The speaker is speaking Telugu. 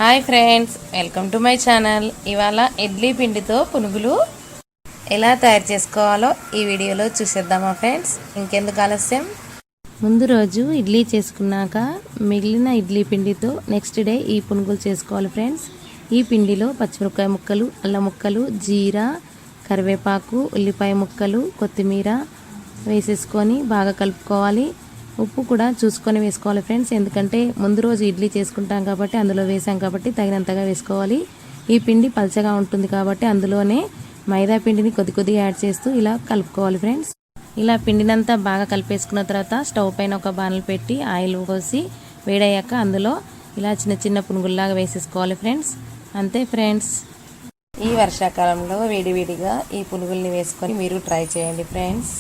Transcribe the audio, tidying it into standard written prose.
Hi friends, welcome to my channel. ఇవాళ ఇడ్లీ పిండితో పునుగులు ఎలా తయారు చేసుకోవాలో ఈ వీడియోలో చూసేద్దామా ఫ్రెండ్స్. ఇంకెందుకు ఆలస్యం, ముందు రోజు ఇడ్లీ చేసుకున్నాక మిగిలిన ఇడ్లీ పిండితో నెక్స్ట్ డే ఈ పునుగులు చేసుకోవాలి ఫ్రెండ్స్. ఈ పిండిలో పచ్చిమిరపకాయ ముక్కలు, అల్లం ముక్కలు, జీరా, కరివేపాకు, ఉల్లిపాయ ముక్కలు, కొత్తిమీర వేసేసుకొని బాగా కలుపుకోవాలి. ఉప్పు కూడా చూసుకొని వేసుకోవాలి ఫ్రెండ్స్, ఎందుకంటే ముందు రోజు ఇడ్లీ చేసుకుంటాం కాబట్టి అందులో వేసాం కాబట్టి తగినంతగా వేసుకోవాలి. ఈ పిండి పల్చగా ఉంటుంది కాబట్టి అందులోనే మైదా పిండిని కొద్ది కొద్దిగా యాడ్ చేస్తూ ఇలా కలుపుకోవాలి ఫ్రెండ్స్. ఇలా పిండినంతా బాగా కలిపేసుకున్న తర్వాత స్టవ్ పైన ఒక బాణలు పెట్టి ఆయిల్ పోసి వేడయ్యాక అందులో ఇలా చిన్న చిన్న పునుగుల్లాగా వేసేసుకోవాలి ఫ్రెండ్స్. అంతే ఫ్రెండ్స్. ఈ వర్షాకాలంలో వేడివేడిగా ఈ పునుగుల్ని వేసుకొని మీరు ట్రై చేయండి ఫ్రెండ్స్.